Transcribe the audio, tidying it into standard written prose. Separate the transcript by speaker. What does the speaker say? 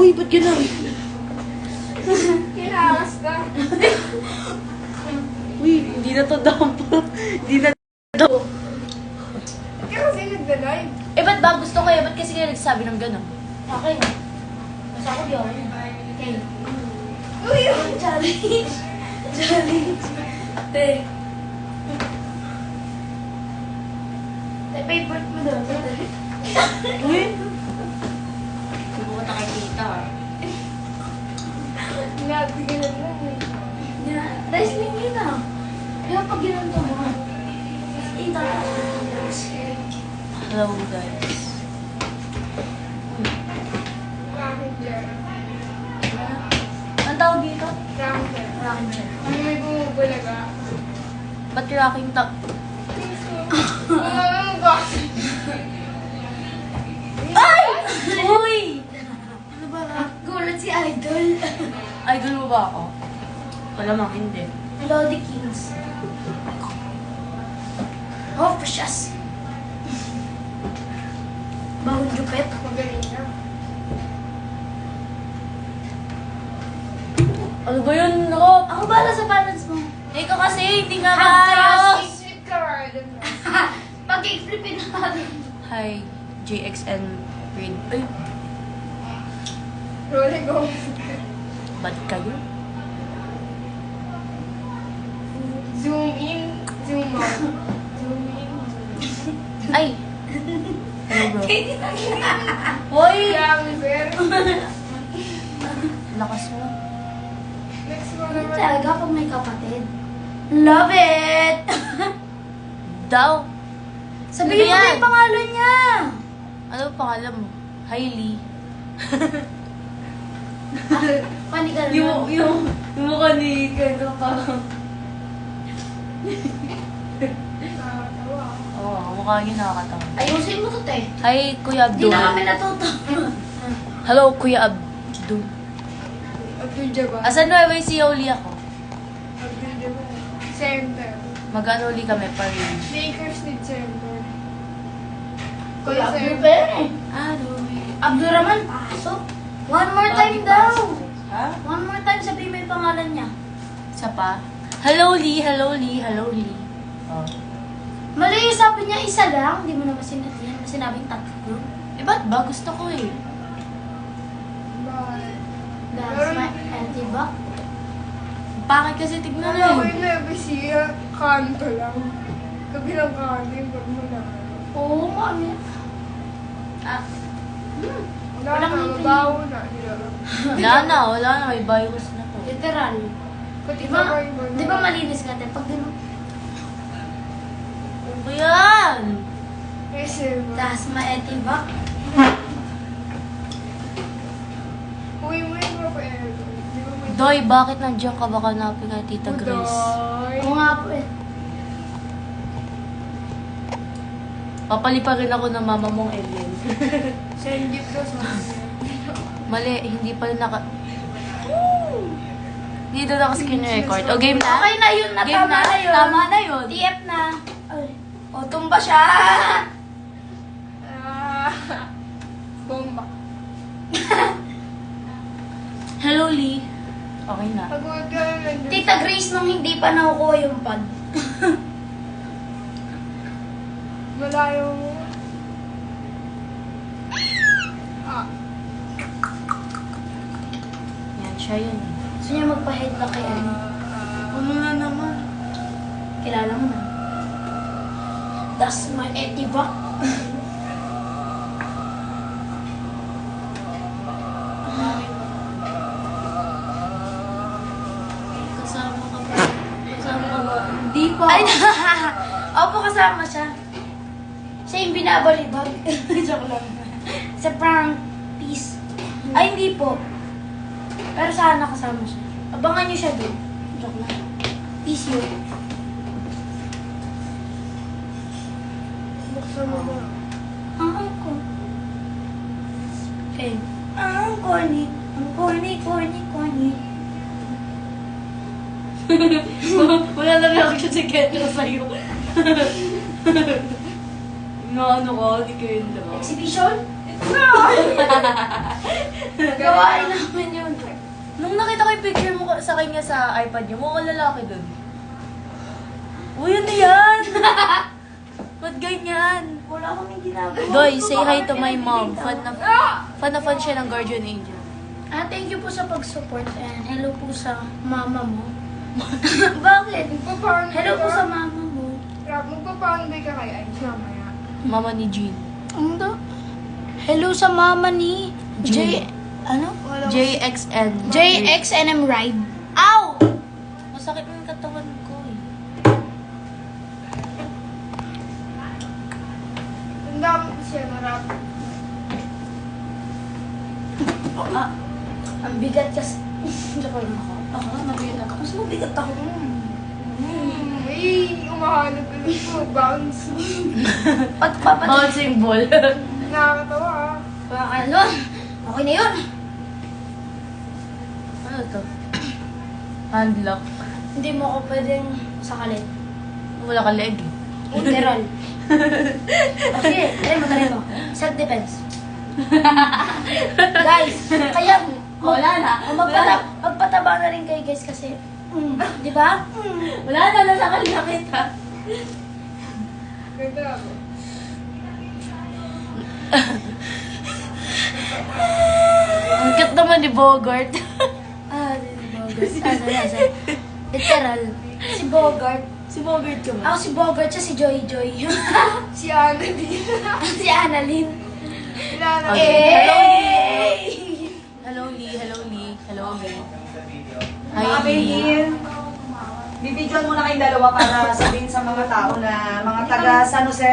Speaker 1: Uy, ba't gano'n?
Speaker 2: Kinakas ka.
Speaker 1: Uy, hindi na to dampo. Hindi na daw.
Speaker 2: Ba't ka kasi nagda-live?
Speaker 1: Eh, ba't ba gusto ko eh? Ba't kasi kayo nagsabi ng gano'n?
Speaker 3: Okay. Basta ako di ako yun. Okay.
Speaker 2: Uy!
Speaker 3: Challenge. Challenge. Te. Te, favorite mo doon.
Speaker 1: Uy! Hindi ko nakikita.
Speaker 2: Nabigalan lang eh.
Speaker 3: Yeah. Wrestling yun ah. Kaya pag ginanto mo, ito lang.
Speaker 1: Hello, guys.
Speaker 2: Rocking chair.
Speaker 1: Ang tawag dito?
Speaker 2: Rocking chair.
Speaker 3: Rocking chair.
Speaker 2: Ano may bumubulaga?
Speaker 1: Ba't rocking top?
Speaker 2: Ano ba?
Speaker 1: Ay! Uy! Ano ba?
Speaker 3: Gulat si Idol.
Speaker 1: Idol mo ba ako? Malamang hindi.
Speaker 3: Lodi Kings. Oh, precious. Bahon jupet.
Speaker 2: Magaling na.
Speaker 1: Ano ba yun, Rob?
Speaker 3: Ako bala sa balance mo.
Speaker 1: Ikaw kasi, hindi nga
Speaker 3: Half
Speaker 1: maayos!
Speaker 2: Sweet ka, Arden.
Speaker 3: Pag-i-flipin natin.
Speaker 1: Hi, JXN Reed. Ay,
Speaker 2: Rolling go.
Speaker 1: bad kayo?
Speaker 2: Zoom in, zoom out. Zoom in, zoom out.
Speaker 1: Ay! Hello, bro.
Speaker 3: Katie na
Speaker 1: Hoy!
Speaker 2: Grabe, sir.
Speaker 1: Lakas mo.
Speaker 2: Next mo naman.
Speaker 3: Talaga pag may kapatid. Love it!
Speaker 1: Daw!
Speaker 3: Sabihin mo
Speaker 1: Ano
Speaker 3: na
Speaker 1: yan?
Speaker 3: yung pangalan niya.
Speaker 1: Ano ang pangalan mo? Hailey.
Speaker 3: Panigal
Speaker 1: yung mukha ni Kendo parang...
Speaker 2: Nakakatawa.
Speaker 1: Oo, mukha niya nakakatawa.
Speaker 3: Ayusin mo to, te.
Speaker 1: Hi, Kuya
Speaker 3: Hindi
Speaker 1: Abdul.
Speaker 3: na kami natuto.
Speaker 1: Hello, Kuya Abdul.
Speaker 2: Abdul Jabbar.
Speaker 1: Asan na ba si Oli ako?
Speaker 2: Abdul Jabbar. Center.
Speaker 1: Mag-ano uli kami pa rin.
Speaker 2: Lakers need center.
Speaker 3: Kuya Abdul pa yan eh.
Speaker 1: Ano?
Speaker 3: Abdul Rahman, pasok. One more time daw.
Speaker 1: Ha?
Speaker 3: One more time sabihin mo yung pangalan niya.
Speaker 1: Isa pa? Hello, Lee. Hello, Lee. Hello, Lee. Oh.
Speaker 3: Mali yung sabi niya isa lang. Hindi mo naman sinatihan. Sinabing tatlo.
Speaker 1: Eh, ba't ba? Gusto ko eh.
Speaker 2: Bye.
Speaker 3: That's my anti-back.
Speaker 1: Pangit kasi tignan
Speaker 2: Alam ko
Speaker 1: eh.
Speaker 2: yung Nebisia, kanto lang. Kabilang kanto yung pag muna.
Speaker 3: Oo, mami.
Speaker 1: Ah,
Speaker 2: Wala
Speaker 3: Walang
Speaker 2: na,
Speaker 3: ngiti.
Speaker 2: mabaho na.
Speaker 1: wala na. May virus na to.
Speaker 3: Literal.
Speaker 2: Pati
Speaker 3: Di ba,
Speaker 2: pa kayo
Speaker 3: di ba malinis ka tayo? Pag din
Speaker 1: Ano ba yan?
Speaker 2: Kasi ba?
Speaker 3: that's my anti-back.
Speaker 2: Uwi mo yung Rafael. Di ba may...
Speaker 1: Doy, bakit nandiyan ka? Baka hanapin ka ni Tita Grace.
Speaker 2: Udoy.
Speaker 3: Oo nga po eh.
Speaker 1: Papali pa rin ako ng mama mong Ellen.
Speaker 2: Send gift daw sa
Speaker 1: Mali, hindi pa rin naka... Hindi doon ako screen record. O, game na?
Speaker 3: Okay na yun,
Speaker 1: Game
Speaker 3: natama na yun.
Speaker 1: Tama na yun.
Speaker 3: TF na. Ay. O, tumba siya.
Speaker 2: Bomba.
Speaker 1: Hello, Lee. Okay na.
Speaker 2: Pagod ka na lang.
Speaker 3: Tita Grace nung hindi pa nakukuha yung pad.
Speaker 2: Malayo mo. Ah.
Speaker 1: Yan, siya yun.
Speaker 3: Gusto niya magpa-head na kay ano.
Speaker 1: Ano na naman?
Speaker 3: Kilala mo na. That's my anti-back.
Speaker 1: Kasama ka ba? Kasama ka ba?
Speaker 3: Hindi pa. Ay, opo, kasama siya. Siya yung binabalibag. Joke lang. Sa prank. Peace. Ay, hindi po. Pero sana kasama siya. Abangan niyo siya doon. Joke lang. Peace yun.
Speaker 2: Buksan mo ba?
Speaker 3: Ang ko. Okay. Ang corny. Ang corny, corny, corny.
Speaker 1: Wala na reaction si Kendra sa'yo. Ano ko, ni Kendra.
Speaker 3: Exhibition? Gawain namin yun.
Speaker 1: Nung nakita ko yung picture mo sa kanya sa iPad niyo, mukhang lalaki dun. Uy, ano yan? Ba't ganyan?
Speaker 3: Wala kaming ginagawa.
Speaker 1: Doy, say hi to my mom. Fan na fan siya ng Guardian Angel.
Speaker 3: Thank you po sa pag-support and hello po sa mama mo. Bakit?
Speaker 2: Magpapound
Speaker 3: Hello
Speaker 2: ka?
Speaker 3: po sa mama mo.
Speaker 2: Rob, magpapound ka kay Ice mamaya.
Speaker 1: Mama ni Jean.
Speaker 3: Ano? Hello sa mama ni
Speaker 1: June.
Speaker 3: Ano?
Speaker 1: JXN.
Speaker 3: JXNM Ride. Ow!
Speaker 1: Masakit yung katawan ko eh.
Speaker 2: Ang dami ko siya na Rob.
Speaker 3: Ang bigat kasi. Joke lang ako. Ako, mabigat ako. Mas mabigat ako.
Speaker 2: Ay, umahanap ka lang po. Bounce.
Speaker 3: Pagpapat.
Speaker 1: Bouncing ball.
Speaker 2: Nakakatawa ah.
Speaker 3: Ano? Okay na yun.
Speaker 1: Ano to? Handlock.
Speaker 3: Hindi mo ako pwedeng sakalin.
Speaker 1: Wala ka leg eh.
Speaker 3: Literal. Okay, magaling mo. Self-defense. Guys, kaya
Speaker 1: Wala na.
Speaker 3: magpataba na rin kayo guys kasi, di ba?
Speaker 1: Wala na, nasakal na kita.
Speaker 2: Ganda ako.
Speaker 1: Ang cute naman ni Bogart.
Speaker 3: Di Bogart. Literal. Si Bogart.
Speaker 1: Si Bogart ka ba?
Speaker 3: Ako si Bogart, siya si Joy Joy.
Speaker 2: Si Ana din.
Speaker 3: Si Annalyn.
Speaker 2: Ilana
Speaker 1: Okay.
Speaker 3: Eh!
Speaker 1: Hello, Lee. Hello, Lee. Hello, Lee.
Speaker 4: Mga
Speaker 1: Hi, Lee.
Speaker 4: Behin, bibidyoan muna kayong dalawa para sabihin sa mga tao na mga taga San Jose